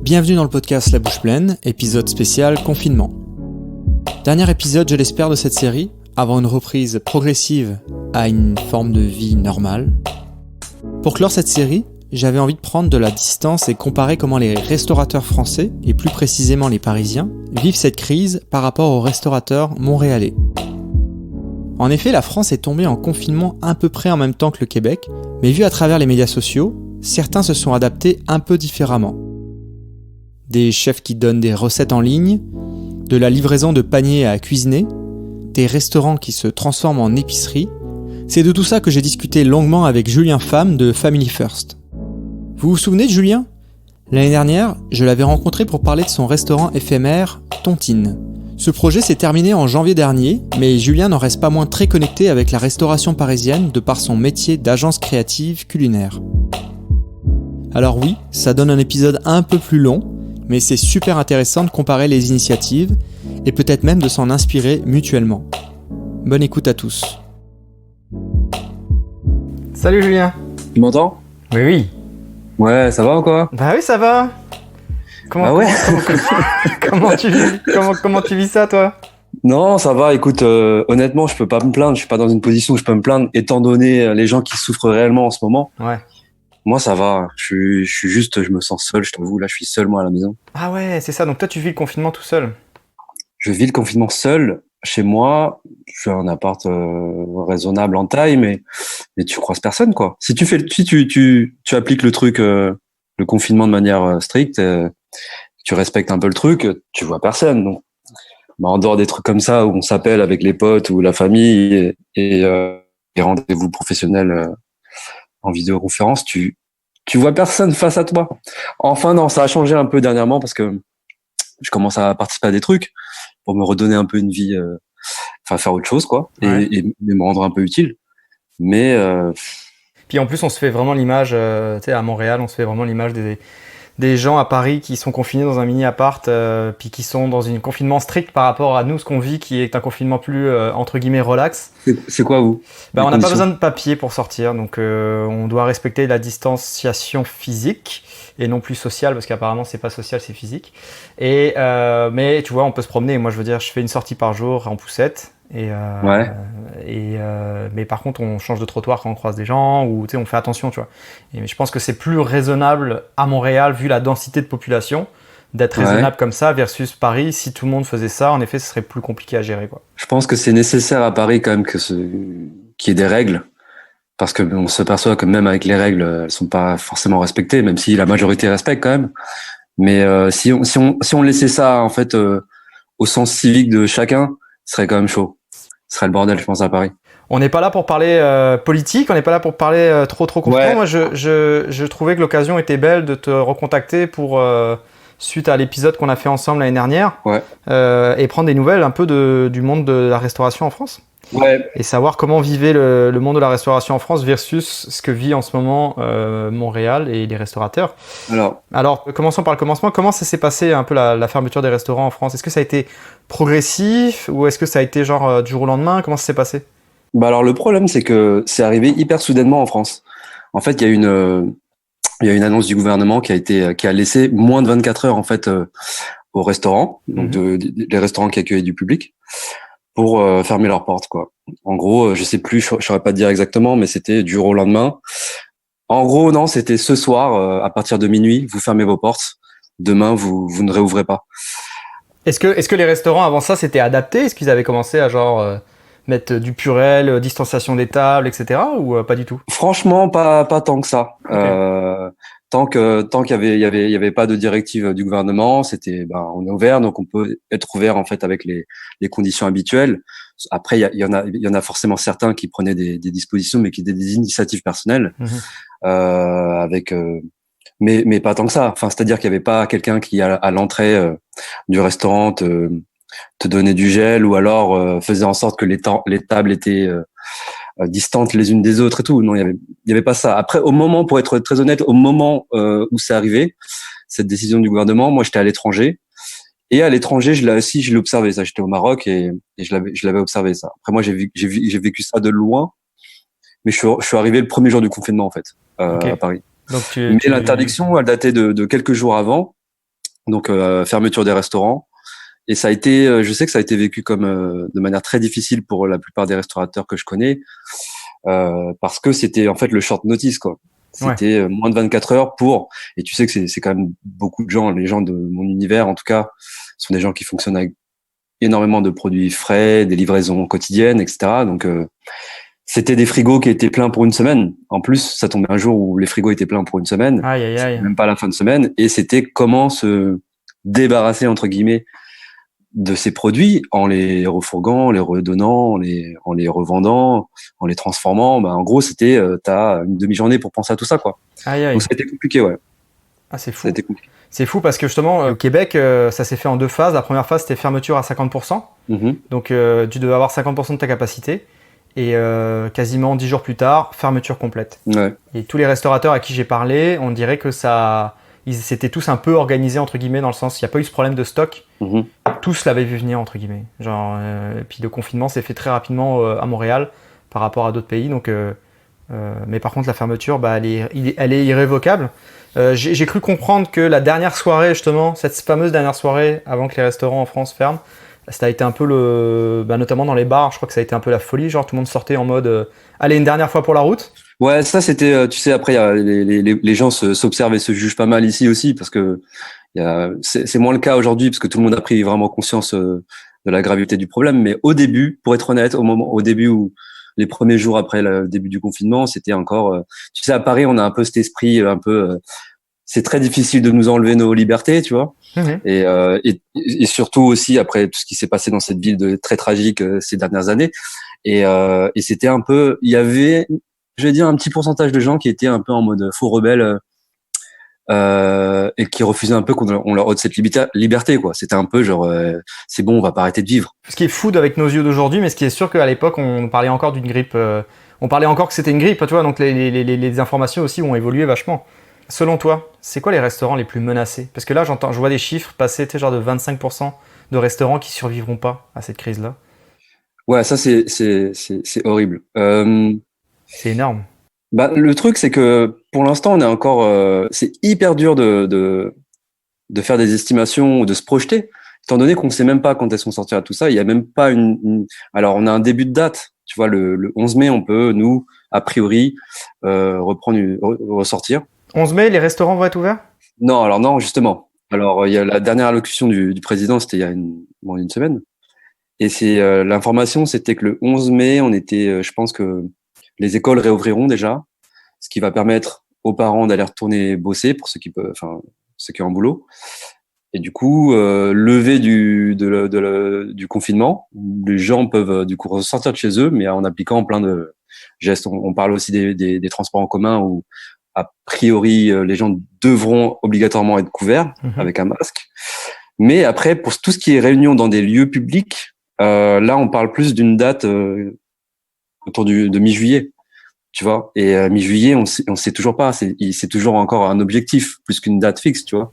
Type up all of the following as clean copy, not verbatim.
Bienvenue dans le podcast La Bouche Pleine, épisode spécial confinement. Dernier épisode, je l'espère, de cette série, avant une reprise progressive à une forme de vie normale. Pour clore cette série, j'avais envie de prendre de la distance et comparer comment les restaurateurs français, et plus précisément les Parisiens, vivent cette crise par rapport aux restaurateurs montréalais. En effet, la France est tombée en confinement à peu près en même temps que le Québec, mais vu à travers les médias sociaux, certains se sont adaptés un peu différemment. Des chefs qui donnent des recettes en ligne, de la livraison de paniers à cuisiner, des restaurants qui se transforment en épicerie. C'est de tout ça que j'ai discuté longuement avec Julien Pham de Family First. Vous vous souvenez de Julien ? L'année dernière, je l'avais rencontré pour parler de son restaurant éphémère Tontine. Ce projet s'est terminé en janvier dernier, mais Julien n'en reste pas moins très connecté avec la restauration parisienne de par son métier d'agence créative culinaire. Alors oui, ça donne un épisode un peu plus long, mais c'est super intéressant de comparer les initiatives et peut-être même de s'en inspirer mutuellement. Bonne écoute à tous. Salut Julien. Tu m'entends ? Oui. Ouais, ça va ou quoi ? Bah oui, ça va. Comment tu vis ça, toi ? Non, ça va. Écoute, honnêtement, je peux pas me plaindre. Je suis pas dans une position où je peux me plaindre, étant donné les gens qui souffrent réellement en ce moment. Ouais. Moi, ça va. Je suis juste, je me sens seul. Je t'avoue, là, je suis seul moi à la maison. Ah ouais, c'est ça. Donc toi, tu vis le confinement tout seul ? Je vis le confinement seul chez moi. Je suis un appart raisonnable en taille, mais tu croises personne, quoi. Si tu appliques le truc, le confinement de manière stricte, tu respectes un peu le truc, tu vois personne. Donc, en dehors des trucs comme ça où on s'appelle avec les potes ou la famille et rendez-vous professionnels en vidéoconférence, tu vois personne face à toi. Enfin non, ça a changé un peu dernièrement parce que je commence à participer à des trucs pour me redonner un peu une vie, faire autre chose, quoi, ouais. et me rendre un peu utile. Mais puis en plus, on se fait vraiment l'image, tu sais, à Montréal, on se fait vraiment l'image des gens à Paris qui sont confinés dans un mini-appart, puis qui sont dans un confinement strict par rapport à nous, ce qu'on vit, qui est un confinement plus, entre guillemets, relax. c'est quoi, vous ? On n'a pas besoin de papier pour sortir, donc on doit respecter la distanciation physique et non plus sociale, parce qu'apparemment c'est pas social, c'est physique. Et mais tu vois, on peut se promener. Moi, je veux dire, je fais une sortie par jour en poussette. Ouais. Mais par contre, on change de trottoir quand on croise des gens, ou tu sais, on fait attention, tu vois. Et je pense que c'est plus raisonnable à Montréal, vu la densité de population, d'être raisonnable comme ça versus Paris. Si tout le monde faisait ça, en effet, ce serait plus compliqué à gérer, quoi. Je pense que c'est nécessaire à Paris quand même qu'il y ait des règles, parce que on se perçoit que même avec les règles, elles sont pas forcément respectées, même si la majorité respecte quand même. Mais si on laissait ça en fait au sens civique de chacun, ce serait quand même chaud. Ce serait le bordel, je pense, à Paris. On n'est pas là pour parler politique, on n'est pas là pour parler trop confinement. Ouais. Moi, je trouvais que l'occasion était belle de te recontacter pour suite à l'épisode qu'on a fait ensemble l'année dernière, Ouais. Et prendre des nouvelles un peu du monde de la restauration en France. Ouais. Et savoir comment vivait le monde de la restauration en France versus ce que vit en ce moment Montréal et les restaurateurs. Alors, commençons par le commencement. Comment ça s'est passé un peu la fermeture des restaurants en France ? Est-ce que ça a été progressif ou est-ce que ça a été genre du jour au lendemain ? Comment ça s'est passé ? Alors le problème, c'est que c'est arrivé hyper soudainement en France. En fait, il y a une annonce du gouvernement qui a laissé moins de 24 heures en fait aux restaurants, donc les restaurants qui accueillent du public, pour fermer leurs portes, quoi. En gros, je sais plus, je saurais pas te dire exactement, mais c'était du jour au lendemain. En gros, non, c'était ce soir, à partir de minuit, vous fermez vos portes. Demain, vous ne réouvrez pas. Est-ce que les restaurants avant ça s'étaient adaptés ? Est-ce qu'ils avaient commencé à mettre du purel, distanciation des tables, etc. ou pas du tout ? Franchement, pas tant que ça. Okay. Tant qu'il y avait pas de directive du gouvernement, c'était on est ouvert, donc on peut être ouvert en fait avec les conditions habituelles. Après, il y en a forcément certains qui prenaient des dispositions, mais qui étaient des initiatives personnelles, mais pas tant que ça. Enfin, c'est-à-dire qu'il y avait pas quelqu'un qui à l'entrée du restaurant te donnait du gel ou alors faisait en sorte que les tables étaient distantes les unes des autres et tout. Non, il y avait pas ça. Après, au moment, pour être très honnête, au moment où c'est arrivé, cette décision du gouvernement, moi j'étais à l'étranger. Et à l'étranger, je l'ai observé ça. J'étais au Maroc et je l'avais observé ça. Après, moi, j'ai vécu ça de loin, mais je suis arrivé le premier jour du confinement en fait, à Paris. Donc mais l'interdiction, elle datait de quelques jours avant. Donc fermeture des restaurants. Et ça a été, je sais que ça a été vécu comme de manière très difficile pour la plupart des restaurateurs que je connais, parce que c'était en fait le short notice, quoi. Ouais. C'était moins de 24 heures pour, et tu sais que c'est quand même beaucoup de gens, les gens de mon univers en tout cas, sont des gens qui fonctionnent avec énormément de produits frais, des livraisons quotidiennes, etc. Donc c'était des frigos qui étaient pleins pour une semaine. En plus, ça tombait un jour où les frigos étaient pleins pour une semaine. Aïe, aïe, C'était aïe. même pas la fin de semaine. Et c'était comment se débarrasser, entre guillemets, de ces produits en les refourguant, en les redonnant, en les revendant, en les transformant. Ben, en gros, c'était, t'as une demi-journée pour penser à tout ça, quoi. Aïe, Donc aïe. ça a été compliqué, ouais. Ah, c'est Ça a fou. été compliqué. C'est fou parce que justement, au Québec, ça s'est fait en 2 phases. La première phase, c'était fermeture à 50%. Mhm. Donc, tu devais avoir 50% de ta capacité. Et quasiment 10 jours plus tard, fermeture complète. Ouais. Et tous les restaurateurs à qui j'ai parlé, on dirait que ils s'étaient tous un peu organisés, entre guillemets, dans le sens, il n'y a pas eu ce problème de stock. Mhm. Tous l'avaient vu venir, entre guillemets. Genre, et puis le confinement s'est fait très rapidement à Montréal par rapport à d'autres pays. Donc, mais par contre, la fermeture, bah, elle est irrévocable. J'ai cru comprendre que la dernière soirée, justement, cette fameuse dernière soirée avant que les restaurants en France ferment, ça a été un peu notamment dans les bars, je crois que ça a été un peu la folie. Genre, tout le monde sortait en mode allez, une dernière fois pour la route. Ouais, ça c'était, tu sais, après il y a les gens s'observent et se jugent pas mal ici aussi parce que c'est moins le cas aujourd'hui parce que tout le monde a pris vraiment conscience de la gravité du problème. Mais au début, pour être honnête, au début où les premiers jours après le début du confinement, c'était encore, tu sais, à Paris, on a un peu cet esprit un peu, c'est très difficile de nous enlever nos libertés, tu vois. Mhm. Et surtout aussi après tout ce qui s'est passé dans cette ville très tragique ces dernières années. Et c'était un peu, il y avait, je vais dire, un petit pourcentage de gens qui étaient un peu en mode faux rebelle et qui refusaient un peu qu'on leur ôte cette liberté, quoi. C'était un peu genre, c'est bon, on va pas arrêter de vivre. Ce qui est fou avec nos yeux d'aujourd'hui, mais ce qui est sûr qu'à l'époque, on parlait encore d'une grippe. On parlait encore que c'était une grippe, tu vois, donc les informations aussi ont évolué vachement. Selon toi, c'est quoi les restaurants les plus menacés? Parce que là, je vois des chiffres passer, tu sais, genre de 25% de restaurants qui survivront pas à cette crise-là. Ouais, ça c'est horrible. C'est énorme. Bah le truc c'est que pour l'instant on est encore, c'est hyper dur de faire des estimations ou de se projeter, étant donné qu'on ne sait même pas quand est-ce qu'on sortira tout ça. Il y a même pas Alors, on a un début de date. Tu vois, le 11 mai, on peut, nous, a priori, ressortir. 11 mai, les restaurants vont être ouverts? Non, alors non, justement. Alors, il y a la dernière allocution du président, c'était il y a une semaine. Et l'information, c'était que le 11 mai, on était, je pense que les écoles réouvriront déjà, ce qui va permettre aux parents d'aller retourner bosser pour ceux qui peuvent, enfin, ceux qui ont un boulot. Et du coup, levée du confinement, les gens peuvent du coup ressortir de chez eux, mais en appliquant plein de gestes. On parle aussi des transports en commun où, a priori, les gens devront obligatoirement être couverts avec un masque. Mais après, pour tout ce qui est réunion dans des lieux publics, là, on parle plus d'une date autour de mi-juillet. Tu vois, et mi-juillet, on sait toujours pas. C'est toujours encore un objectif plus qu'une date fixe, tu vois.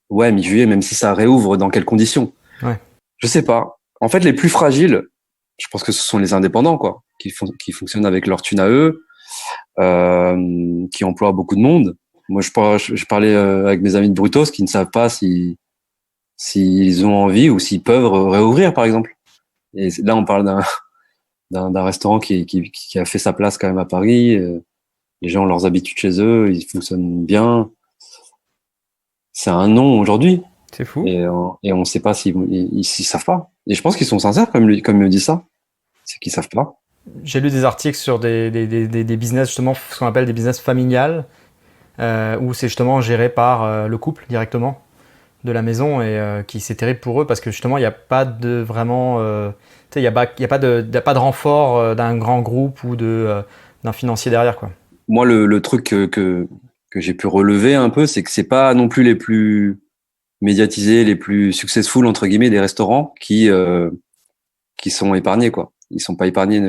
Ouais, mi-juillet, même si ça réouvre, dans quelles conditions? Ouais. Je sais pas. En fait, les plus fragiles, je pense que ce sont les indépendants, quoi, qui fonctionnent avec leur thune à eux, qui emploient beaucoup de monde. Moi, je parlais avec mes amis de Brutos qui ne savent pas s'ils ont envie ou s'ils peuvent réouvrir, par exemple. Et là, on parle d'un restaurant qui a fait sa place quand même à Paris. Les gens ont leurs habitudes chez eux, ils fonctionnent bien. C'est un non aujourd'hui. C'est fou. Et on ne sait pas ils savent pas. Et je pense qu'ils sont sincères comme ils me disent ça. C'est qu'ils savent pas. J'ai lu des articles sur des business, justement, ce qu'on appelle des business familiales, où c'est justement géré par le couple directement de la maison et qui c'est terrible pour eux parce que justement il n'y a pas de vraiment, il n'y a pas de renfort d'un grand groupe ou d'un financier derrière, quoi. Moi, le truc que j'ai pu relever un peu, c'est que c'est pas non plus les plus médiatisés, les plus successful entre guillemets des restaurants qui sont épargnés, quoi. Ils sont pas épargnés.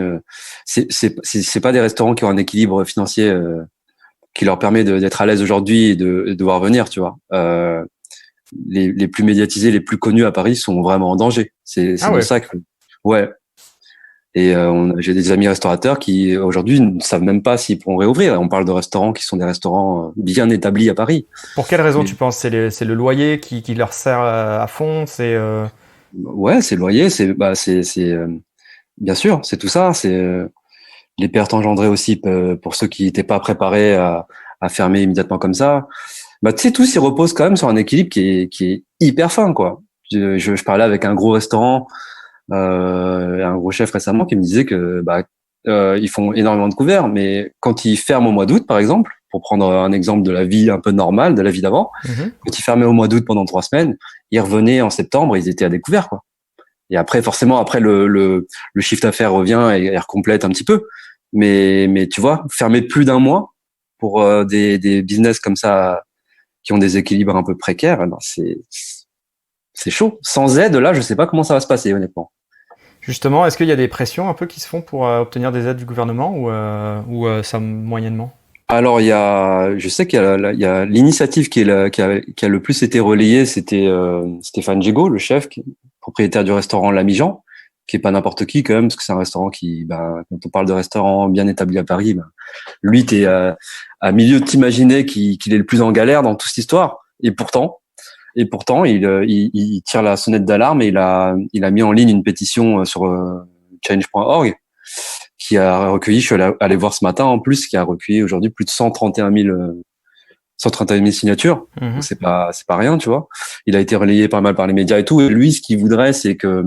C'est pas des restaurants qui ont un équilibre financier qui leur permet d'être à l'aise aujourd'hui et de devoir venir, tu vois. Les plus médiatisés, les plus connus à Paris sont vraiment en danger. C'est Ah de ouais. ça que, ouais. Et j'ai des amis restaurateurs qui aujourd'hui ne savent même pas s'ils pourront réouvrir. On parle de restaurants qui sont des restaurants bien établis à Paris. Pour quelle raison Mais tu penses? C'est le loyer qui leur sert à fond? ouais, c'est le loyer, bien sûr, c'est tout ça. C'est les pertes engendrées aussi pour ceux qui n'étaient pas préparés à fermer immédiatement comme ça. Bah, tu sais, tout s'y repose quand même sur un équilibre qui est hyper fin, quoi. Je parlais avec un gros restaurant, un gros chef récemment qui me disait que ils font énormément de couverts, mais quand ils ferment au mois d'août, par exemple, pour prendre un exemple de la vie un peu normale, de la vie d'avant, quand ils fermaient au mois d'août pendant 3 semaines, ils revenaient en septembre, ils étaient à découvert, quoi. Et après, forcément, après le chiffre d'affaires revient et recomplète un petit peu. Mais tu vois, fermer plus d'un mois pour des business comme ça qui ont des équilibres un peu précaires, eh ben c'est chaud. Sans aide, là, je sais pas comment ça va se passer, honnêtement. Justement, est-ce qu'il y a des pressions un peu qui se font pour obtenir des aides du gouvernement ou ça moyennement? Alors, je sais il y a l'initiative qui a le plus été relayée, c'était Stéphane Djigo, le chef, propriétaire du restaurant L'Ami-Jean, qui est pas n'importe qui quand même, parce que c'est un restaurant quand on parle de restaurant bien établi à Paris, lui, t'es à milieu de t'imaginer qu'il est le plus en galère dans toute cette histoire. Et pourtant, il tire la sonnette d'alarme et il a mis en ligne une pétition sur change.org qui a recueilli, je suis allé voir ce matin en plus, qui a recueilli aujourd'hui plus de 131 000 signatures. Donc c'est pas rien, tu vois. Il a été relayé pas mal par les médias et tout. Et lui, ce qu'il voudrait, c'est que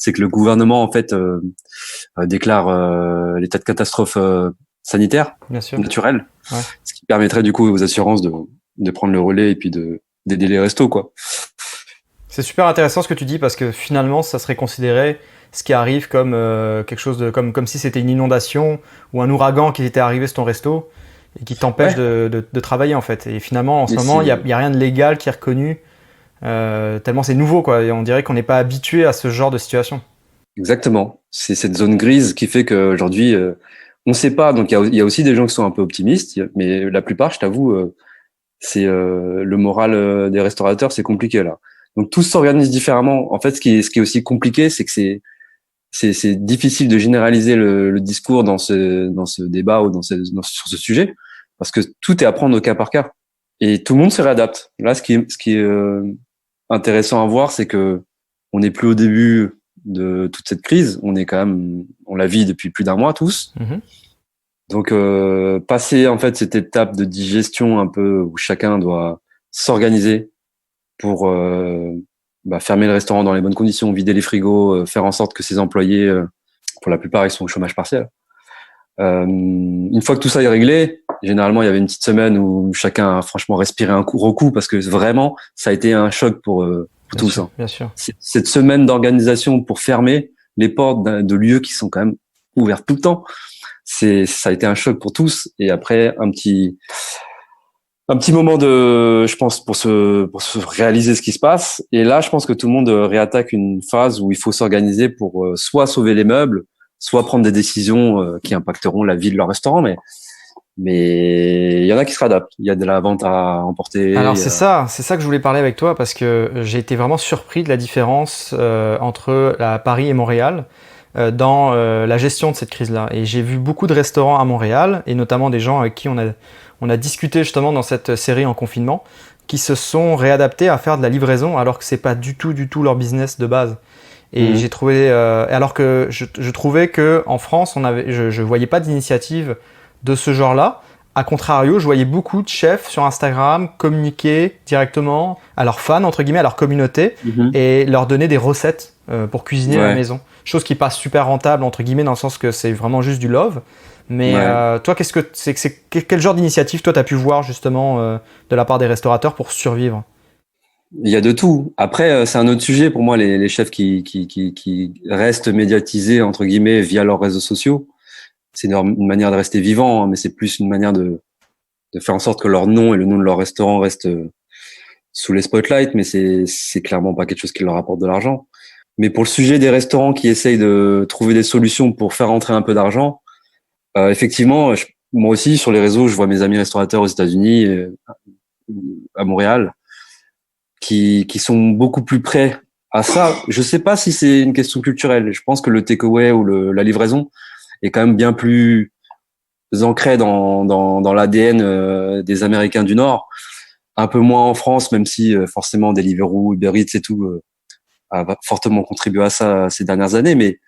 le gouvernement en fait déclare l'état de catastrophe sanitaire, naturelle, ouais. Ce qui permettrait du coup aux assurances de prendre le relais et puis d'aider les restos, quoi. C'est super intéressant ce que tu dis parce que finalement, ça serait considéré ce qui arrive comme quelque chose comme si c'était une inondation ou un ouragan qui était arrivé sur ton resto et qui t'empêche de travailler en fait. Et finalement, en ce moment, il y a rien de légal qui est reconnu tellement c'est nouveau, quoi. Et on dirait qu'on n'est pas habitué à ce genre de situation. Exactement. C'est cette zone grise qui fait qu'aujourd'hui, on ne sait pas. Donc il y a aussi des gens qui sont un peu optimistes, mais la plupart, je t'avoue, c'est le moral des restaurateurs, c'est compliqué là. Donc tous s'organisent différemment. En fait, ce qui est aussi compliqué, c'est que c'est difficile de généraliser le discours dans ce débat ou sur ce sujet, parce que tout est à prendre au cas par cas et tout le monde se réadapte. Là, ce qui est intéressant à voir, c'est que on n'est plus au début de toute cette crise. On la vit depuis plus d'un mois tous. Donc passer en fait cette étape de digestion un peu où chacun doit s'organiser pour fermer le restaurant dans les bonnes conditions, vider les frigos, faire en sorte que ses employés, pour la plupart, ils sont au chômage partiel. Une fois que tout ça est réglé, généralement, il y avait une petite semaine où chacun a franchement respiré un gros coup parce que vraiment, ça a été un choc pour tous. Bien sûr. Cette semaine d'organisation pour fermer les portes de lieux qui sont quand même ouverts tout le temps, ça a été un choc pour tous. Et après, un petit moment je pense, pour se réaliser ce qui se passe. Et là, je pense que tout le monde réattaque une phase où il faut s'organiser pour soit sauver les meubles, soit prendre des décisions qui impacteront la vie de leur restaurant. Mais il y en a qui se réadaptent. Il y a de la vente à emporter. Alors c'est ça que je voulais parler avec toi parce que j'ai été vraiment surpris de la différence entre Paris et Montréal dans la gestion de cette crise-là. Et j'ai vu beaucoup de restaurants à Montréal et notamment des gens avec qui on a discuté justement dans cette série en confinement qui se sont réadaptés à faire de la livraison alors que c'est pas du tout leur business de base. Et j'ai trouvé, alors que je trouvais que en France, je voyais pas d'initiative de ce genre-là. A contrario, je voyais beaucoup de chefs sur Instagram communiquer directement à leurs fans, entre guillemets, à leur communauté, et leur donner des recettes pour cuisiner à la maison. Chose qui passe super rentable, entre guillemets, dans le sens que c'est vraiment juste du love. Mais toi, quel genre d'initiative toi t'as pu voir justement de la part des restaurateurs pour survivre? Il y a de tout. Après, c'est un autre sujet pour moi, les chefs qui restent médiatisés entre guillemets via leurs réseaux sociaux. C'est une manière de rester vivant, hein, mais c'est plus une manière de faire en sorte que leur nom et le nom de leur restaurant restent sous les spotlights, mais c'est clairement pas quelque chose qui leur apporte de l'argent. Mais pour le sujet des restaurants qui essayent de trouver des solutions pour faire entrer un peu d'argent, effectivement, moi aussi sur les réseaux, je vois mes amis restaurateurs aux États-Unis, à Montréal, qui sont beaucoup plus près Ah ça, je sais pas si c'est une question culturelle. Je pense que le takeaway ou la livraison est quand même bien plus ancré dans l'ADN des Américains du Nord. Un peu moins en France, même si forcément Deliveroo, Uber Eats et tout a fortement contribué à ça ces dernières années. Mais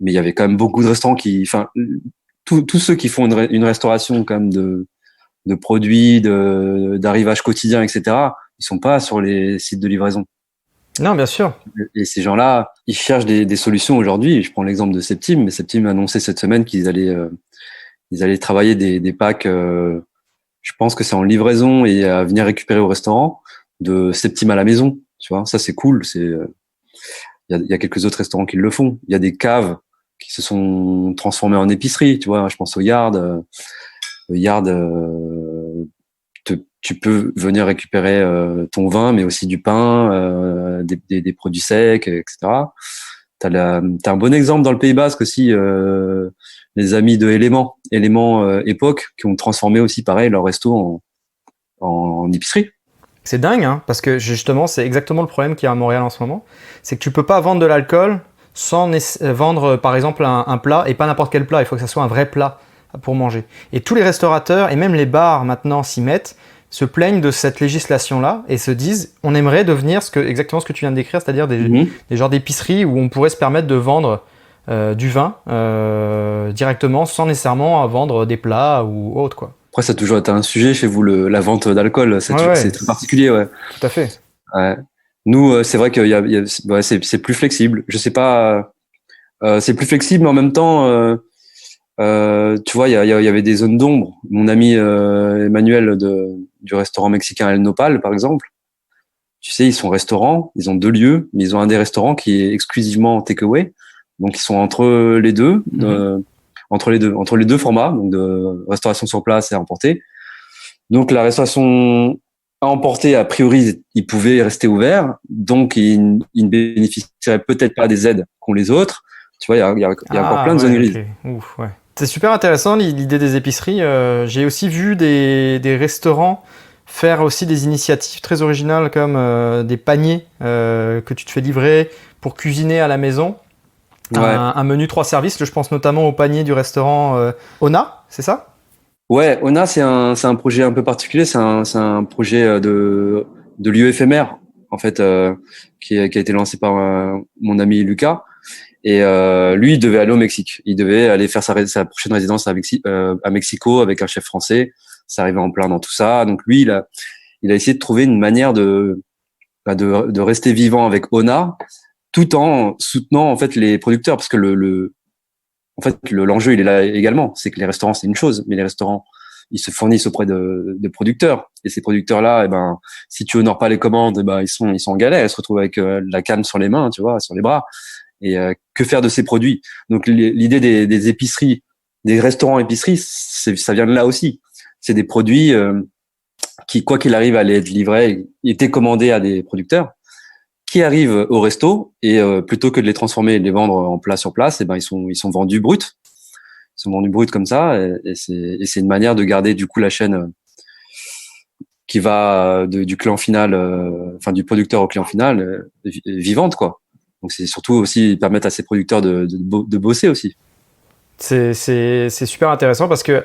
il y avait quand même beaucoup de restaurants enfin, tous ceux qui font une restauration quand même de produits, d'arrivage quotidien, etc. Ils sont pas sur les sites de livraison. Non, bien sûr. Et ces gens-là, ils cherchent des solutions aujourd'hui. Je prends l'exemple de Septime, mais Septime a annoncé cette semaine qu'ils allaient travailler des packs. Je pense que c'est en livraison et à venir récupérer au restaurant de Septime à la maison. Tu vois, ça c'est cool. Il y a quelques autres restaurants qui le font. Il y a des caves qui se sont transformées en épicerie. Tu vois, je pense au Yard. Yard, tu peux venir récupérer ton vin, mais aussi du pain, des produits secs, etc. T'as un bon exemple dans le Pays Basque aussi, les amis de Élément Époque, qui ont transformé aussi pareil leur resto en épicerie. C'est dingue, hein, parce que justement, c'est exactement le problème qu'il y a à Montréal en ce moment. C'est que tu peux pas vendre de l'alcool sans vendre, par exemple, un plat, et pas n'importe quel plat. Il faut que ça soit un vrai plat pour manger. Et tous les restaurateurs, et même les bars maintenant s'y mettent, se plaignent de cette législation-là, et se disent, on aimerait devenir exactement ce que tu viens de décrire, c'est-à-dire des genres d'épiceries où on pourrait se permettre de vendre du vin directement, sans nécessairement vendre des plats ou autre, quoi. Après, ça a toujours été un sujet chez vous, la vente d'alcool. C'est très particulier, ouais. Tout à fait. Ouais. Nous, c'est vrai c'est plus flexible. Je sais pas, c'est plus flexible, mais en même temps, tu vois, il y avait des zones d'ombre. Mon ami Emmanuel du restaurant mexicain El Nopal, par exemple, tu sais, ils sont restaurants, ils ont 2 lieux, mais ils ont un des restaurants qui est exclusivement takeaway. Donc, ils sont entre les deux, entre les deux formats, donc de restauration sur place et à emporter. Donc, la restauration à emporter, a priori, ils pouvaient rester ouverts, donc ils ne bénéficieraient peut-être pas des aides qu'ont les autres. Tu vois, il y a encore plein de zones grises. Okay. Ouf, ouais. C'est super intéressant l'idée des épiceries. J'ai aussi vu des restaurants faire aussi des initiatives très originales comme des paniers que tu te fais livrer pour cuisiner à la maison. Ouais. Un menu 3 services, je pense notamment au panier du restaurant Ona, c'est ça ? Ouais, Ona, c'est un projet un peu particulier. C'est un projet de lieu éphémère, en fait, qui a été lancé par mon ami Lucas. Et lui, il devait aller au Mexique. Il devait aller faire sa prochaine résidence à Mexico avec un chef français. Ça arrivait en plein dans tout ça. Donc lui, il a essayé de trouver une manière de rester vivant avec Ona, tout en soutenant en fait les producteurs, parce que l'enjeu il est là également. C'est que les restaurants c'est une chose, mais les restaurants ils se fournissent auprès de producteurs. Et ces producteurs-là, si tu honores pas les commandes, ils sont en galère. Ils se retrouvent avec la canne sur les mains, tu vois, sur les bras. Et que faire de ces produits? Donc l'idée des épiceries, des restaurants épiceries, ça vient de là aussi. C'est des produits qui, quoi qu'il arrive, allaient être livrés, étaient commandés à des producteurs qui arrivent au resto et plutôt que de les transformer et de les vendre en plat sur place, ils sont vendus bruts. Ils sont vendus bruts comme ça et c'est une manière de garder du coup la chaîne qui va du client final, du producteur au client final vivante, quoi. Donc c'est surtout aussi permettre à ces producteurs de bosser aussi. C'est super intéressant parce que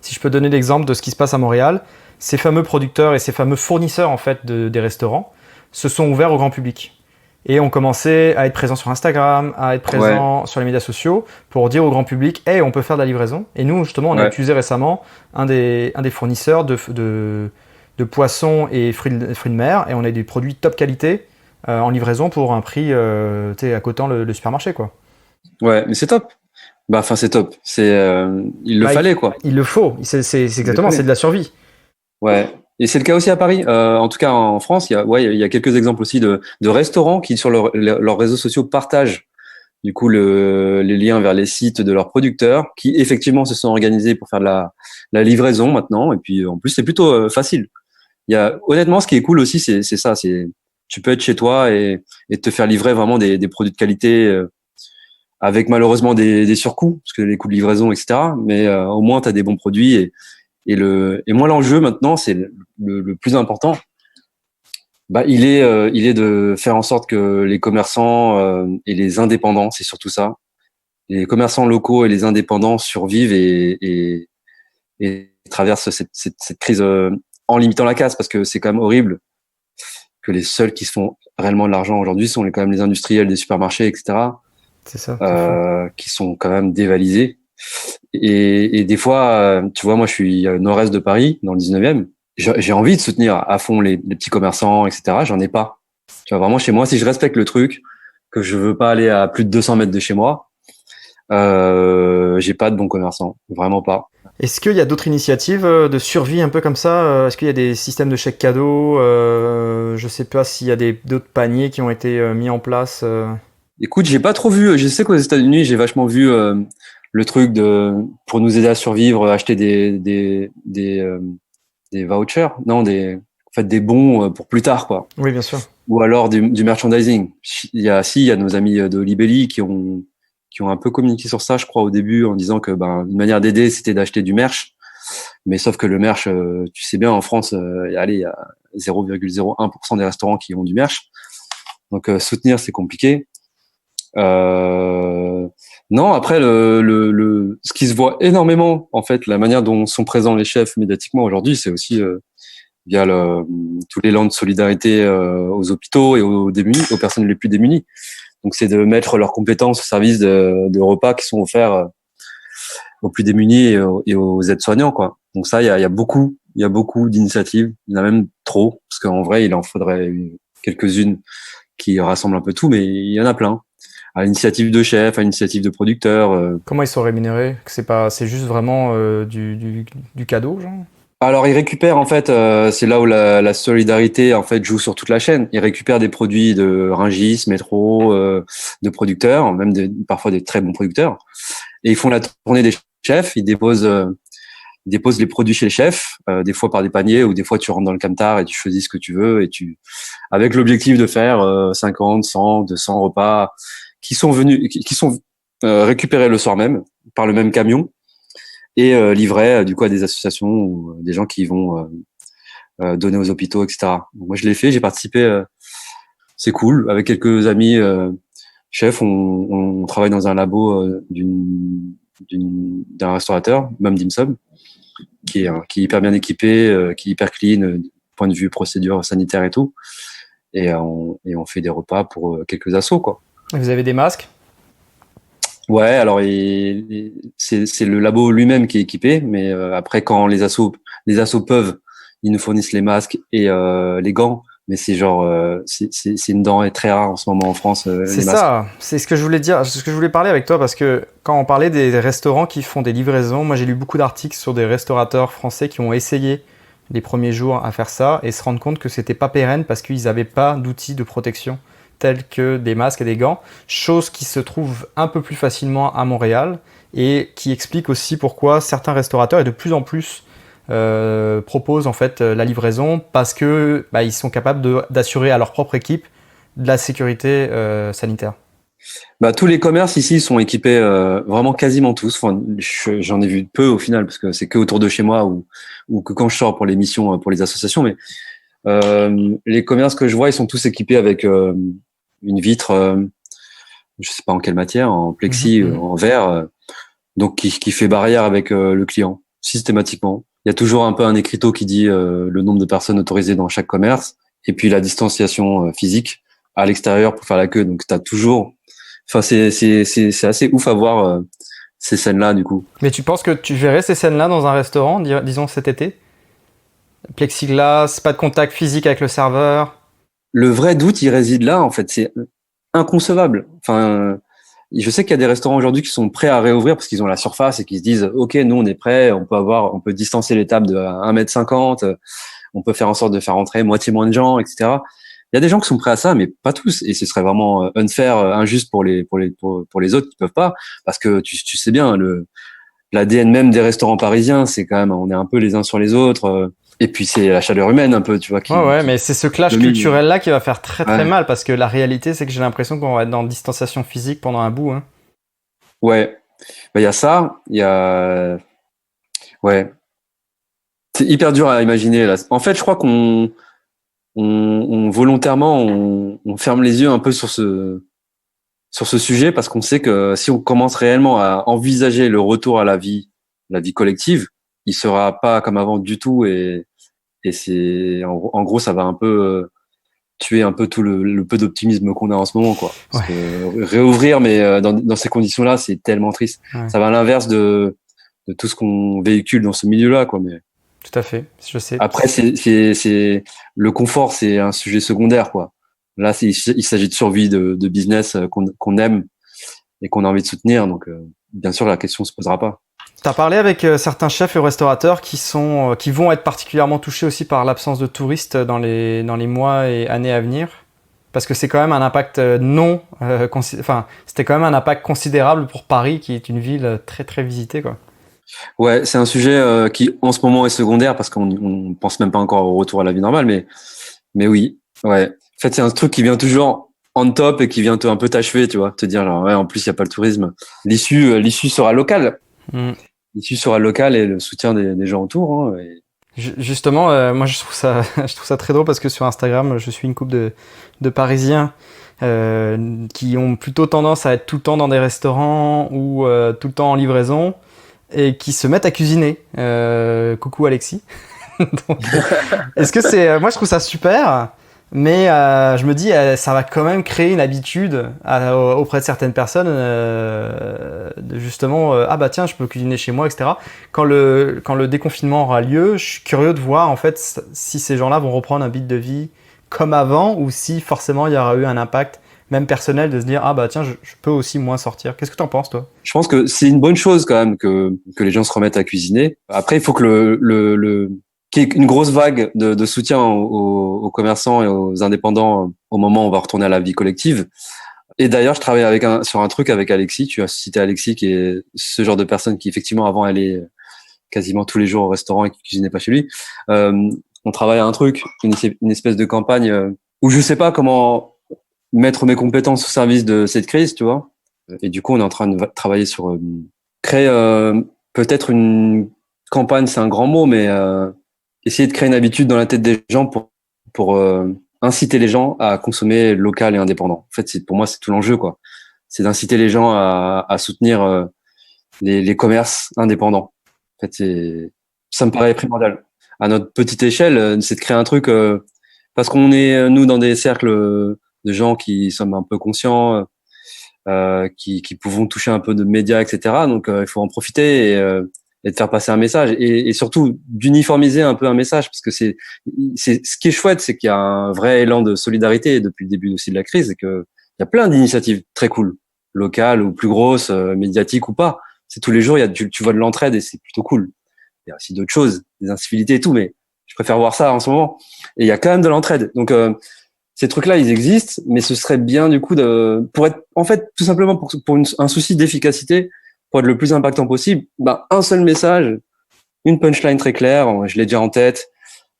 si je peux donner l'exemple de ce qui se passe à Montréal, ces fameux producteurs et ces fameux fournisseurs en fait des restaurants se sont ouverts au grand public et ont commencé à être présents sur Instagram, à être présents sur les médias sociaux pour dire au grand public « Hey, on peut faire de la livraison ». Et nous, justement, on a utilisé récemment un des fournisseurs de poissons et fruits de mer et on a des produits top qualité en livraison pour un prix accotant le supermarché, quoi. Ouais, mais c'est top. C'est top. Il le fallait, quoi. Il le faut. C'est exactement, c'est de la survie. Ouais. Et c'est le cas aussi à Paris. En tout cas, en France, il y a quelques exemples aussi de restaurants qui, sur leurs réseaux sociaux, partagent du coup les liens vers les sites de leurs producteurs qui, effectivement, se sont organisés pour faire de la livraison maintenant. Et puis, en plus, c'est plutôt facile. Honnêtement, ce qui est cool aussi, c'est ça. Tu peux être chez toi et te faire livrer vraiment des produits de qualité avec malheureusement des surcoûts, parce que les coûts de livraison, etc. Mais au moins, tu as des bons produits et moi, l'enjeu maintenant, c'est le plus important, Il est de faire en sorte que les commerçants et les indépendants, c'est surtout ça, les commerçants locaux et les indépendants survivent et traversent cette crise en limitant la casse, parce que c'est quand même horrible que les seuls qui se font réellement de l'argent aujourd'hui sont quand même les industriels des supermarchés, etc., C'est ça, c'est fou. qui sont quand même dévalisés. Et des fois, tu vois, moi, je suis au nord-est de Paris, dans le 19e. J'ai envie de soutenir à fond les petits commerçants, etc. J'en ai pas. Tu vois, vraiment, chez moi, si je respecte le truc, que je veux pas aller à plus de 200 mètres de chez moi, j'ai pas de bons commerçants. Vraiment pas. Est-ce qu'il y a d'autres initiatives de survie un peu comme ça? Est-ce qu'il y a des systèmes de chèques cadeaux? Je sais pas s'il y a d'autres paniers qui ont été mis en place. Écoute, j'ai pas trop vu. Je sais qu'aux États-Unis, j'ai vachement vu le truc pour nous aider à survivre, acheter des vouchers, non, en fait, des bons pour plus tard, quoi. Oui, bien sûr. Ou alors du merchandising. Il y a nos amis de Libelli qui ont un peu communiqué sur ça, je crois, au début, en disant que, une manière d'aider, c'était d'acheter du merch. Mais sauf que le merch, tu sais bien, en France, allez, il y a 0,01% des restaurants qui ont du merch. Donc, soutenir, c'est compliqué. Non, après ce qui se voit énormément, en fait, la manière dont sont présents les chefs médiatiquement aujourd'hui, c'est aussi via tous les lands de solidarité aux hôpitaux et aux démunis, aux personnes les plus démunies. Donc c'est de mettre leurs compétences au service de repas qui sont offerts aux plus démunis et aux aides-soignants, quoi. Donc ça, il y a beaucoup d'initiatives. Il y en a même trop, parce qu'en vrai, il en faudrait quelques-unes qui rassemblent un peu tout, mais il y en a plein. À l'initiative de chefs, à l'initiative de producteurs. Comment ils sont rémunérés? C'est juste vraiment du cadeau, genre? Alors, ils récupèrent, en fait, c'est là où la solidarité, en fait, joue sur toute la chaîne. Ils récupèrent des produits de Rungis, Métro, de producteurs, même parfois des très bons producteurs. Et ils font la tournée des chefs. Ils déposent les produits chez les chefs, des fois par des paniers, ou des fois tu rentres dans le camtar et tu choisis ce que tu veux, avec l'objectif de faire 50, 100, 200 repas qui sont récupérés le soir même par le même camion et livrés du coup à des associations ou des gens qui vont donner aux hôpitaux, etc. Donc, moi je l'ai fait, j'ai participé, c'est cool, avec quelques amis chefs, on travaille dans un labo d'un restaurateur, Mam Dim Sum, qui est hyper bien équipé, qui est hyper clean, du point de vue procédure sanitaire et tout. Et on fait des repas pour quelques assos, quoi. Vous avez des masques? Ouais, alors c'est le labo lui-même qui est équipé, mais après quand les assos peuvent, ils nous fournissent les masques et les gants. Mais c'est genre c'est une denrée très rare en ce moment en France, C'est les masques. ça, c'est ce que je voulais dire, c'est ce que je voulais parler avec toi parce que quand on parlait des restaurants qui font des livraisons, moi j'ai lu beaucoup d'articles sur des restaurateurs français qui ont essayé les premiers jours à faire ça et se rendre compte que c'était pas pérenne parce qu'ils n'avaient pas d'outils de protection tels que des masques et des gants, chose qui se trouve un peu plus facilement à Montréal et qui explique aussi pourquoi certains restaurateurs et de plus en plus proposent en fait la livraison parce que ils sont capables d'assurer à leur propre équipe de la sécurité sanitaire. Tous les commerces ici sont équipés, vraiment quasiment tous. Enfin, j'en ai vu peu au final parce que c'est que autour de chez moi ou que quand je sors pour les missions pour les associations. Mais les commerces que je vois, ils sont tous équipés avec une vitre, je sais pas en quelle matière, en plexi, en verre, donc qui fait barrière avec le client systématiquement. Il y a toujours un peu un écriteau qui dit le nombre de personnes autorisées dans chaque commerce et puis la distanciation physique à l'extérieur pour faire la queue. Donc t'as toujours, enfin c'est assez ouf à voir ces scènes-là du coup. Mais tu penses que tu verrais ces scènes-là dans un restaurant, disons cet été? Plexiglas, pas de contact physique avec le serveur. Le vrai doute, il réside là en fait. C'est inconcevable. Enfin, je sais qu'il y a des restaurants aujourd'hui qui sont prêts à réouvrir parce qu'ils ont la surface et qui se disent, OK, nous, on est prêts, on peut distancer les tables de 1,50 m, on peut faire en sorte de faire entrer moitié moins de gens, etc. Il y a des gens qui sont prêts à ça, mais pas tous. Et ce serait vraiment unfair, injuste pour les autres qui peuvent pas. Parce que tu sais bien, l'ADN même des restaurants parisiens, c'est quand même, on est un peu les uns sur les autres. Et puis c'est la chaleur humaine un peu, tu vois. Mais c'est ce clash culturel-là qui va faire très très Ouais. mal parce que la réalité, c'est que j'ai l'impression qu'on va être dans distanciation physique pendant un bout. Hein. Ouais, il y a ça, ouais, c'est hyper dur à imaginer là. En fait, je crois on volontairement, on ferme les yeux un peu sur ce sujet parce qu'on sait que si on commence réellement à envisager le retour à la vie collective, il sera pas comme avant du tout et c'est en gros ça va un peu tuer un peu tout le peu d'optimisme qu'on a en ce moment, quoi. Parce que réouvrir, mais dans ces conditions-là, c'est tellement triste. Ouais. Ça va à l'inverse de tout ce qu'on véhicule dans ce milieu-là, quoi. Mais Tout à fait, je sais. après, c'est le confort, c'est un sujet secondaire, quoi. Là, il s'agit de survie de business qu'on aime et qu'on a envie de soutenir. Donc, bien sûr, la question se posera pas. T'as parlé avec certains chefs et restaurateurs qui vont être particulièrement touchés aussi par l'absence de touristes dans les mois et années à venir, parce que c'est quand même un impact c'était quand même un impact considérable pour Paris, qui est une ville très très visitée, quoi. Ouais, c'est un sujet qui en ce moment est secondaire parce qu'on pense même pas encore au retour à la vie normale, mais oui, ouais. En fait, c'est un truc qui vient toujours on top et qui vient un peu t'achever, tu vois, te dire genre, ouais, en plus il y a pas le tourisme. L'issue sera locale. L'issue sera locale et le soutien des gens autour. Hein, et... Justement, moi je trouve ça très drôle parce que sur Instagram, je suis une couple de Parisiens qui ont plutôt tendance à être tout le temps dans des restaurants ou tout le temps en livraison et qui se mettent à cuisiner. Coucou Alexis. Donc, est-ce que c'est... Moi je trouve ça super. Mais je me dis, ça va quand même créer une habitude auprès de certaines personnes de justement, ah bah tiens, je peux cuisiner chez moi, etc. Quand le déconfinement aura lieu, je suis curieux de voir en fait si ces gens-là vont reprendre un beat de vie comme avant ou si forcément il y aura eu un impact même personnel de se dire, ah bah tiens, je peux aussi moins sortir. Qu'est-ce que t'en penses, toi? Je pense que c'est une bonne chose quand même que les gens se remettent à cuisiner. Après, il faut que qu'il y ait une grosse vague de soutien aux commerçants et aux indépendants au moment où on va retourner à la vie collective. Et d'ailleurs, je travaille sur un truc avec Alexis. Tu as cité Alexis, qui est ce genre de personne qui, effectivement, avant, allait quasiment tous les jours au restaurant et qui cuisinait pas chez lui. On travaille à un truc, une espèce de campagne où je sais pas comment mettre mes compétences au service de cette crise, tu vois. Et du coup, on est en train de travailler sur créer peut-être une campagne, c'est un grand mot, mais essayer de créer une habitude dans la tête des gens pour inciter les gens à consommer local et indépendant. En fait, pour moi, c'est tout l'enjeu, quoi. C'est d'inciter les gens à soutenir les commerces indépendants. En fait, ça me paraît primordial. À notre petite échelle, c'est de créer un truc parce qu'on est nous dans des cercles de gens qui sommes un peu conscients, qui pouvons toucher un peu de médias, etc. Donc, il faut en profiter et de faire passer un message et surtout d'uniformiser un peu un message parce que c'est ce qui est chouette, c'est qu'il y a un vrai élan de solidarité depuis le début aussi de la crise et que il y a plein d'initiatives très cool, locales ou plus grosses, médiatiques ou pas. C'est tous les jours, tu vois de l'entraide et c'est plutôt cool. Il y a aussi d'autres choses, des incivilités et tout, mais je préfère voir ça en ce moment. Et il y a quand même de l'entraide. Donc ces trucs-là, ils existent, mais ce serait bien du coup pour être en fait tout simplement pour un souci d'efficacité, pour être le plus impactant possible, un seul message, une punchline très claire, je l'ai déjà en tête,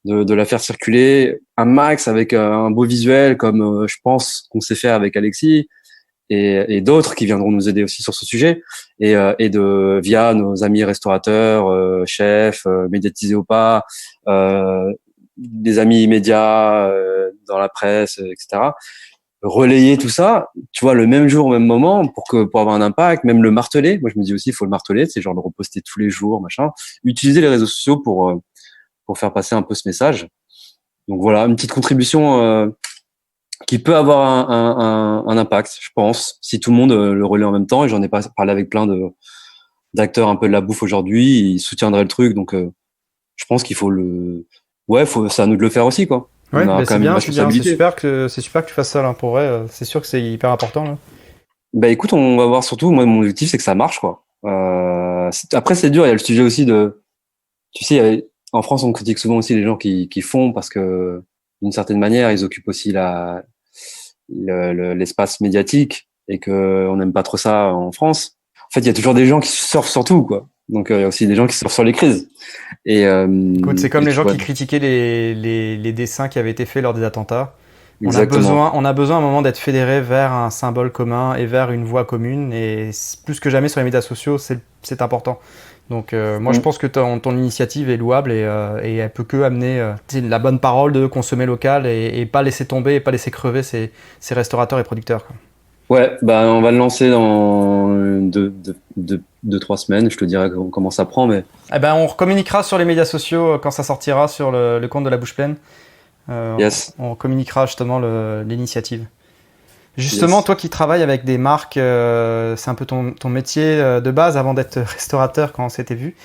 de la faire circuler, un max avec un beau visuel comme je pense qu'on sait faire avec Alexis et d'autres qui viendront nous aider aussi sur ce sujet et via nos amis restaurateurs, chefs, médiatisés ou pas, des amis immédiats dans la presse, etc. Relayer tout ça, tu vois, le même jour, au même moment, pour avoir un impact, même le marteler. Moi, je me dis aussi, il faut le marteler, c'est genre le reposter tous les jours, machin. Utiliser les réseaux sociaux pour faire passer un peu ce message. Donc voilà, une petite contribution qui peut avoir un impact, je pense, si tout le monde le relaie en même temps. Et j'en ai parlé avec plein d'acteurs un peu de la bouffe aujourd'hui, ils soutiendraient le truc. Donc, je pense qu'il faut c'est à nous de le faire aussi, quoi. Ouais, c'est bien, c'est super que tu fasses ça là. Pour vrai, c'est sûr que c'est hyper important là. Bah écoute, on va voir surtout. Moi, mon objectif, c'est que ça marche, quoi. Après, c'est dur. Il y a le sujet aussi tu sais, en France, on critique souvent aussi les gens qui font parce que d'une certaine manière, ils occupent aussi l'espace médiatique et que on n'aime pas trop ça en France. En fait, il y a toujours des gens qui surfent sur tout, quoi. Donc, il y a aussi des gens qui surfent sur les crises. Et écoute, c'est comme les gens qui critiquaient les dessins qui avaient été faits lors des attentats. Exactement. On a besoin à un moment d'être fédérés vers un symbole commun et vers une voix commune. Et plus que jamais sur les médias sociaux, c'est important. Donc moi je pense que ton initiative est louable et elle peut que amener la bonne parole de consommer local et pas laisser tomber et pas laisser crever ces restaurateurs et producteurs, quoi. Ouais, bah on va le lancer dans 3 semaines. Je te dirai comment ça prend, mais Eh ben, on communiquera sur les médias sociaux quand ça sortira sur le compte de la Bouche Pleine. yes. On communiquera justement l'initiative. Justement, Yes. toi qui travailles avec des marques, c'est un peu ton métier de base avant d'être restaurateur quand on s'était vu.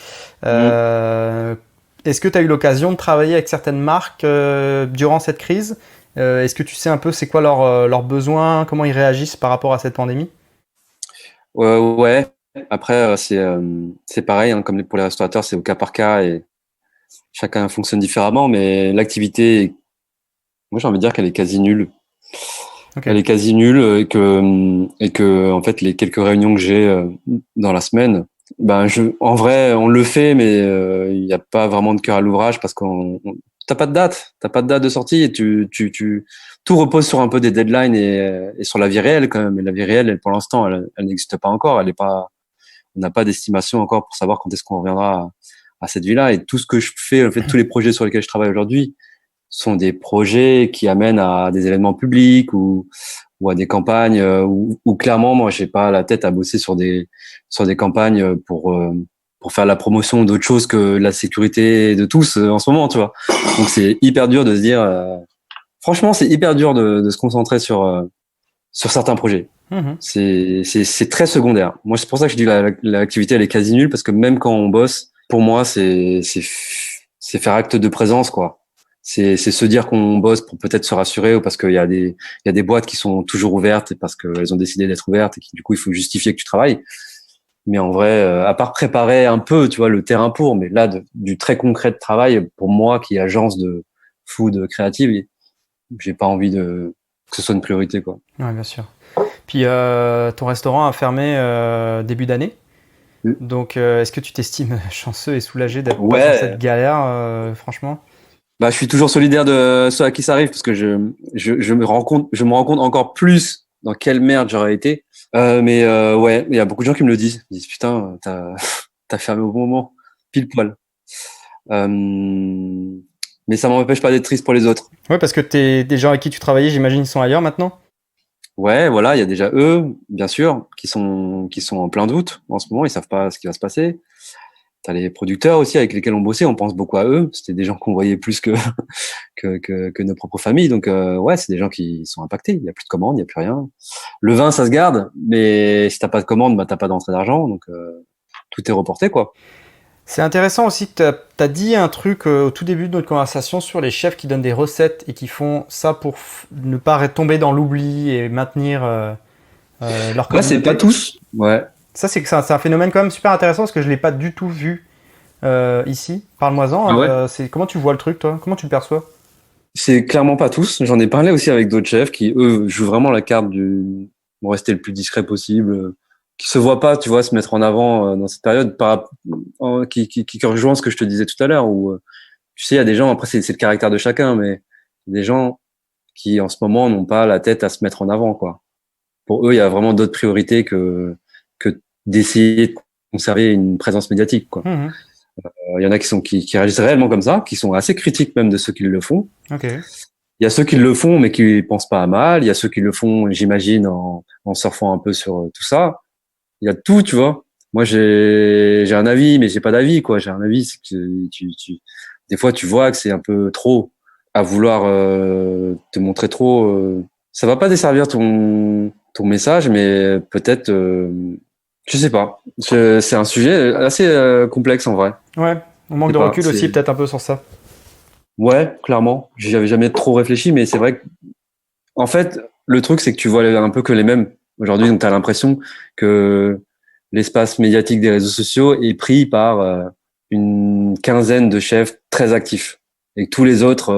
Est-ce que tu as eu l'occasion de travailler avec certaines marques durant cette crise? Est-ce que tu sais un peu c'est quoi leurs besoins, comment ils réagissent par rapport à cette pandémie? Ouais. Après, c'est pareil, hein, comme pour les restaurateurs, c'est au cas par cas et chacun fonctionne différemment. Mais l'activité, moi, j'ai envie de dire qu'elle est quasi nulle. Ok. Elle est quasi nulle et que en fait, les quelques réunions que j'ai dans la semaine, ben, en vrai, on le fait, mais il n'y a pas vraiment de cœur à l'ouvrage parce t'as pas de date de sortie et tout repose sur un peu des deadlines et sur la vie réelle quand même. Et la vie réelle, elle, pour l'instant, elle n'existe pas encore. On n'a pas d'estimation encore pour savoir quand est-ce qu'on reviendra à cette vie-là. Et tout ce que je fais, en fait, tous les projets sur lesquels je travaille aujourd'hui sont des projets qui amènent à des événements publics ou à des campagnes où clairement, moi, j'ai pas la tête à bosser sur des campagnes pour faire la promotion d'autre chose que la sécurité de tous en ce moment, tu vois. Donc c'est hyper dur de se dire, franchement, c'est hyper dur de se concentrer sur certains projets. Mhm. C'est très secondaire. Moi, c'est pour ça que je dis l'activité elle est quasi nulle parce que même quand on bosse, pour moi, c'est faire acte de présence, quoi. C'est se dire qu'on bosse pour peut-être se rassurer ou parce qu'il il y a des boîtes qui sont toujours ouvertes et parce qu'elles ont décidé d'être ouvertes et qui du coup il faut justifier que tu travailles. Mais en vrai, à part préparer un peu, tu vois, le terrain pour, mais là, du très concret de travail, pour moi, qui est agence de food créative, j'ai pas envie que ce soit une priorité, quoi. Ouais, bien sûr. Puis ton restaurant a fermé début d'année. Mm. Donc est-ce que tu t'estimes chanceux et soulagé d'être pas sur cette Ouais. galère, franchement? Bah, je suis toujours solidaire de ceux à qui ça arrive parce que je je me rends compte encore plus dans quelle merde j'aurais été. Mais ouais, il y a beaucoup de gens qui me le disent. Ils disent putain, t'as fermé au bon moment, pile poil. Euh, mais ça m'empêche pas d'être triste pour les autres. Ouais, parce que des gens avec qui tu travaillais, j'imagine, ils sont ailleurs maintenant. Ouais, voilà, il y a déjà eux, bien sûr, qui sont en plein doute en ce moment. Ils savent pas ce qui va se passer. T'as les producteurs aussi avec lesquels on bossait, on pense beaucoup à eux. C'était des gens qu'on voyait plus que que nos propres familles. Donc ouais, c'est des gens qui sont impactés. Il y a plus de commandes, il y a plus rien. Le vin, ça se garde, mais si t'as pas de commande, bah t'as pas d'entrée d'argent, donc tout est reporté, quoi. C'est intéressant aussi que tu as dit un truc au tout début de notre conversation sur les chefs qui donnent des recettes et qui font ça pour ne pas tomber dans l'oubli et maintenir leur Ouais, c'est pas communauté. tous. Ouais. Ça, c'est un phénomène quand même super intéressant parce que je l'ai pas du tout vu ici. Parle-moi-en. Ah ouais. Comment tu vois le truc, toi? Comment tu le perçois? C'est clairement pas tous. J'en ai parlé aussi avec d'autres chefs qui, eux, jouent vraiment la carte du bon, rester le plus discret possible, qui se voient pas, tu vois, se mettre en avant dans cette période, qui rejoint ce que je te disais tout à l'heure, où tu sais, il y a des gens, après c'est le caractère de chacun, mais des gens qui en ce moment n'ont pas la tête à se mettre en avant, quoi. Pour eux, il y a vraiment d'autres priorités que d'essayer de conserver une présence médiatique, quoi. Mhm. Il y en a qui réagissent réellement comme ça, qui sont assez critiques même de ceux qui le font. Ok. Il y a ceux qui le font mais qui pensent pas à mal. Il y a ceux qui le font, j'imagine, en surfant un peu sur tout ça. Il y a tout, tu vois. Moi, j'ai un avis, mais j'ai pas d'avis, quoi. J'ai un avis, c'est que des fois, tu vois que c'est un peu trop à vouloir te montrer trop. Ça va pas desservir ton message, mais peut-être, je sais pas. C'est un sujet assez complexe en vrai. Ouais, on Je manque sais de pas. recul aussi peut-être un peu sur ça. Ouais, clairement. J'y avais jamais trop réfléchi, mais c'est vrai que, en fait, le truc, c'est que tu vois un peu que les mêmes aujourd'hui, donc tu as l'impression que l'espace médiatique des réseaux sociaux est pris par une quinzaine de chefs très actifs. Et que tous les autres,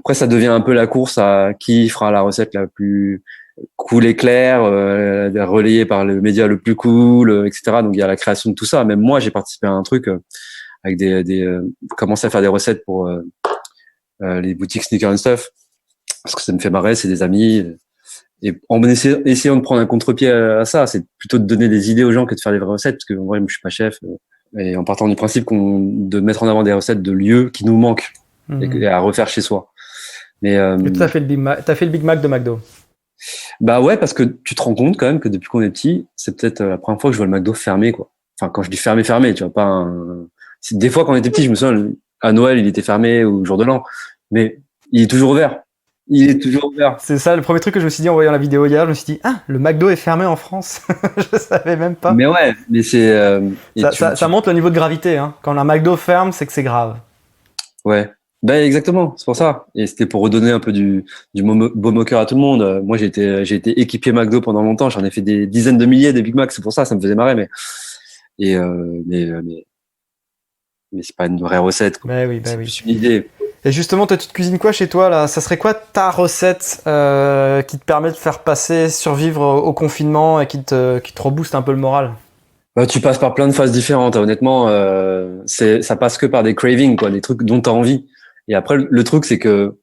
après, ça devient un peu la course à qui fera la recette la plus cool et claire, relayée par le média le plus cool, etc. Donc il y a la création de tout ça. Même moi, j'ai participé à un truc avec commencer à faire des recettes pour les boutiques Sneaker and Stuff parce que ça me fait marrer, c'est des amis Et en essayant de prendre un contre-pied à ça, c'est plutôt de donner des idées aux gens que de faire des vraies recettes, parce que en vrai, moi, je suis pas chef. Et en partant du principe de mettre en avant des recettes de lieux qui nous manquent et à refaire chez soi. Mais Et toi, t'as fait le Big Mac de McDo. bah ouais, parce que tu te rends compte quand même que depuis qu'on est petit, c'est peut-être la première fois que je vois le McDo fermé, quoi. Enfin, quand je dis fermé, tu vois, pas des fois, quand on était petit, je me souviens, à Noël, il était fermé, ou au jour de l'an. Mais il est toujours ouvert. Il est toujours ouvert. C'est ça, le premier truc que je me suis dit en voyant la vidéo hier, je me suis dit, ah, le McDo est fermé en France. Je savais même pas. Mais ouais, mais c'est, Ça montre le niveau de gravité, hein. Quand un McDo ferme, c'est que c'est grave. ouais. Ben exactement, c'est pour ça. Et c'était pour redonner un peu du baume au cœur à tout le monde. Moi, j'ai été équipier McDo pendant longtemps. J'en ai fait des dizaines de milliers des Big Mac. C'est pour ça, ça me faisait marrer. Mais c'est pas une vraie recette, quoi. Bah oui. C'est plus une idée. Et justement, toi, tu te cuisines quoi chez toi là? Ça serait quoi ta recette qui te permet de faire passer, survivre au confinement et qui te rebooste un peu le moral? Bah, tu passes par plein de phases différentes. Honnêtement, ça passe que par des cravings, quoi, des trucs dont tu as envie. Et après, le truc, c'est que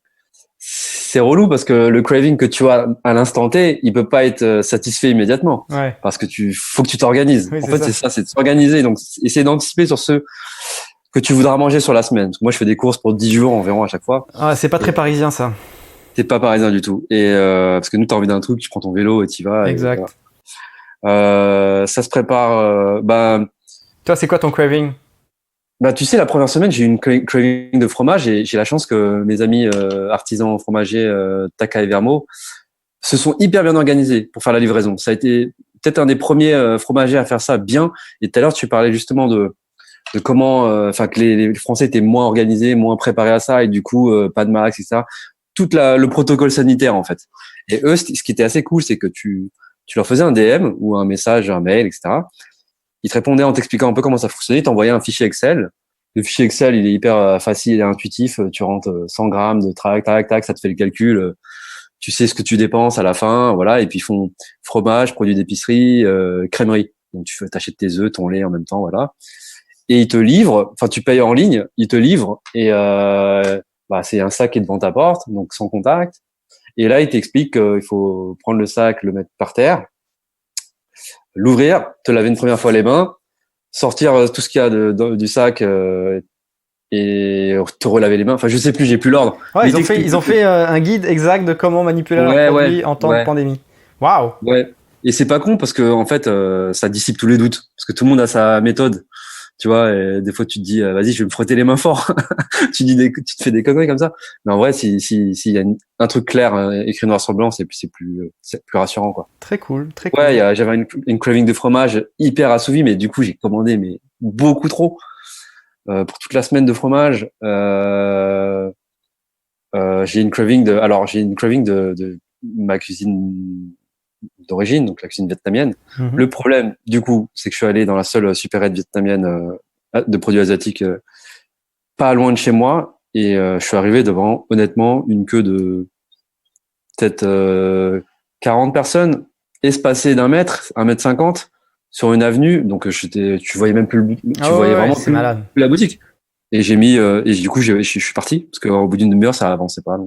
c'est relou parce que le craving que tu as à l'instant T, il peut pas être satisfait immédiatement. Ouais. Parce que faut que tu t'organises. Oui, en fait, c'est ça, c'est de s'organiser. Donc, essayer d'anticiper sur ce que tu voudras manger sur la semaine. Parce que moi, je fais des courses pour 10 jours environ à chaque fois. Ah, c'est pas très parisien ça. T'es pas parisien du tout. Et parce que nous, t'as envie d'un truc, tu prends ton vélo et t'y vas. Exact. Et voilà. Ça se prépare. Toi, c'est quoi ton craving? Bah, tu sais, la première semaine, j'ai eu une craving de fromage et j'ai la chance que mes amis artisans fromagers Taka et Vermo se sont hyper bien organisés pour faire la livraison. Ça a été peut-être un des premiers fromagers à faire ça bien. Et tout à l'heure, tu parlais justement de comment, enfin, que les Français étaient moins organisés, moins préparés à ça et du coup, pas de max, etc. Le protocole sanitaire, en fait. Et eux, ce qui était assez cool, c'est que tu leur faisais un DM ou un message, un mail, etc. Ils te répondaient en t'expliquant un peu comment ça fonctionnait, ils t'envoyaient un fichier Excel. Le fichier Excel, il est hyper facile et intuitif. Tu rentres 100 grammes de tac, tac, tac, ça te fait le calcul. Tu sais ce que tu dépenses à la fin, voilà. Et puis ils font fromage, produits d'épicerie, crèmerie. Donc tu t'achètes tes œufs, ton lait en même temps, voilà. Et ils te livrent. Enfin, tu payes en ligne, ils te livrent et c'est un sac qui est devant ta porte, donc sans contact. Et là, ils t'expliquent qu'il faut prendre le sac, le mettre par terre, l'ouvrir, te laver une première fois les mains, sortir tout ce qu'il y a du sac et te relaver les mains. Enfin, je sais plus, j'ai plus l'ordre. Ouais, ils ont fait un guide exact de comment manipuler leurs produits en temps de pandémie. Waouh. Ouais. Et c'est pas con parce que en fait, ça dissipe tous les doutes parce que tout le monde a sa méthode. Tu vois, et des fois tu te dis vas-y, je vais me frotter les mains fort. Tu te fais des conneries comme ça. Mais en vrai, s'il y a un truc clair écrit noir sur blanc, c'est plus rassurant, quoi. Très cool, très cool. Ouais, j'avais une craving de fromage hyper assouvie, mais du coup j'ai commandé beaucoup trop pour toute la semaine de fromage. J'ai une craving de ma cuisine d'origine, donc la cuisine vietnamienne. Mm-hmm. Le problème, du coup, c'est que je suis allé dans la seule supérette vietnamienne de produits asiatiques pas loin de chez moi et je suis arrivé devant, honnêtement, une queue de peut-être 40 personnes espacées d'1 mètre, 1,50 m sur une avenue. Donc tu voyais même plus voyais vraiment plus la boutique. Et j'ai mis et du coup je suis parti parce qu'au bout d'une demi-heure ça avançait pas.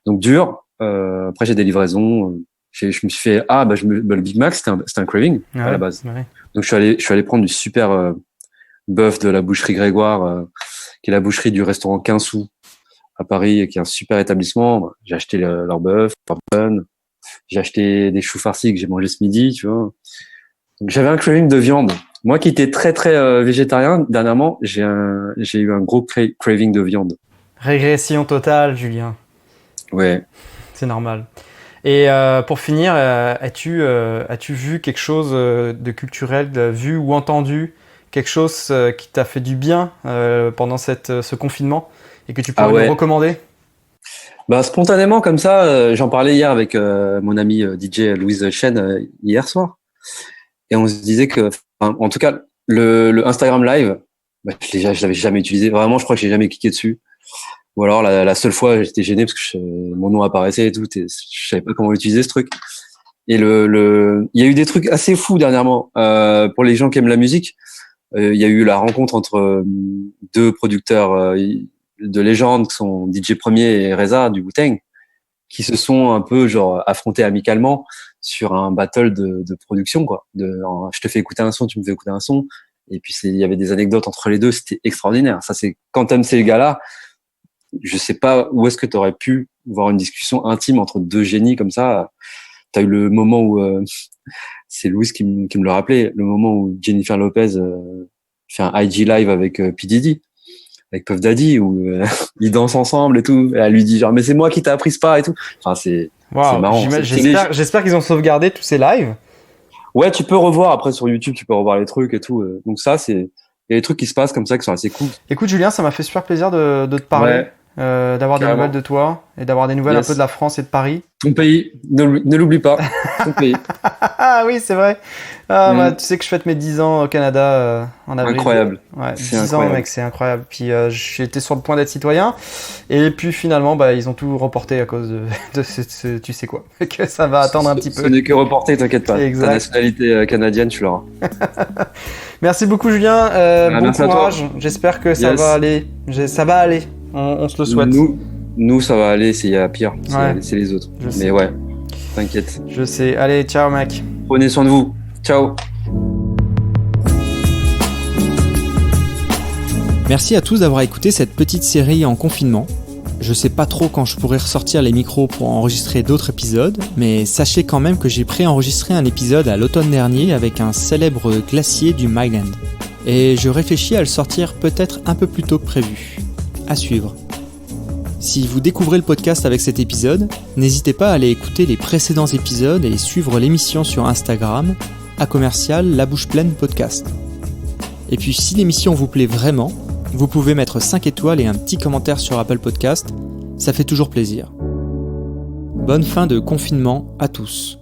Donc dur. Après j'ai des livraisons. Je me suis fait le Big Mac c'était un craving à la base. Ouais. Donc je suis allé prendre du super bœuf de la boucherie Grégoire qui est la boucherie du restaurant 15 sous à Paris qui est un super établissement. J'ai acheté leur bœuf, leur bun. J'ai acheté des choux farcis que j'ai mangé ce midi, tu vois. Donc j'avais un craving de viande. Moi qui étais très très végétarien dernièrement, j'ai eu un gros craving de viande. Régression totale, Julien. Ouais. C'est normal. Et pour finir, as-tu vu quelque chose de culturel, vu ou entendu quelque chose qui t'a fait du bien pendant ce confinement et que tu pourrais nous recommander? Bah spontanément comme ça, j'en parlais hier avec mon ami DJ Louise Chen hier soir, et on se disait que, en tout cas, le Instagram Live, je l'avais jamais utilisé. Vraiment, je crois que j'ai jamais cliqué dessus. Ou alors la seule fois, j'étais gêné parce que mon nom apparaissait et tout, et je savais pas comment utiliser ce truc. Et il y a eu des trucs assez fous dernièrement pour les gens qui aiment la musique. Il y a eu la rencontre entre deux producteurs de légende qui sont DJ Premier et Reza du Wu-Tang. qui se sont un peu genre affrontés amicalement sur un battle de production, quoi. Je te fais écouter un son, tu me fais écouter un son. Et puis il y avait des anecdotes entre les deux, c'était extraordinaire. Ça, c'est quand t'aimes ces gars-là, je sais pas où est-ce que t'aurais pu voir une discussion intime entre deux génies comme ça. T'as eu le moment où c'est Louis qui me le rappelait, le moment où Jennifer Lopez fait un IG live avec P Diddy, avec Puff Daddy, où ils dansent ensemble et tout. Et elle lui dit genre mais c'est moi qui t'ai appris ce pas et tout. Enfin c'est marrant. J'espère qu'ils ont sauvegardé tous ces lives. Ouais, tu peux revoir après sur YouTube, tu peux revoir les trucs et tout. Donc ça, il y a des trucs qui se passent comme ça qui sont assez cool. Écoute Julien, ça m'a fait super plaisir de te parler, d'avoir des nouvelles de toi et d'avoir des nouvelles un peu de la France et de Paris. Ton pays, ne l'oublie pas. Ton pays. Ah oui, c'est vrai. Bah, tu sais que je fête mes 10 ans au Canada en avril. Incroyable. Ouais, 10 ans, mec, c'est incroyable. Puis j'étais sur le point d'être citoyen. Et puis finalement, bah, ils ont tout reporté à cause de ce tu sais quoi. Que ça va attendre un petit peu. Ce n'est que reporté, t'inquiète pas. Exact. Ta nationalité canadienne, tu l'auras. Merci beaucoup, Julien. Bon courage. J'espère que ça va aller. Ça va aller. On se le souhaite. Nous, ça va aller. Il y a pire. C'est les autres. Mais ouais, t'inquiète. Je sais. Allez, ciao, mec. Prenez soin de vous. Ciao. Merci à tous d'avoir écouté cette petite série en confinement. Je sais pas trop quand je pourrai ressortir les micros pour enregistrer d'autres épisodes, mais sachez quand même que j'ai préenregistré un épisode à l'automne dernier avec un célèbre glacier du Myland. Et je réfléchis à le sortir peut-être un peu plus tôt que prévu. À suivre. Si vous découvrez le podcast avec cet épisode, n'hésitez pas à aller écouter les précédents épisodes et suivre l'émission sur Instagram, @labouchepleine-podcast. Et puis si l'émission vous plaît vraiment, vous pouvez mettre 5 étoiles et un petit commentaire sur Apple Podcast, ça fait toujours plaisir. Bonne fin de confinement à tous.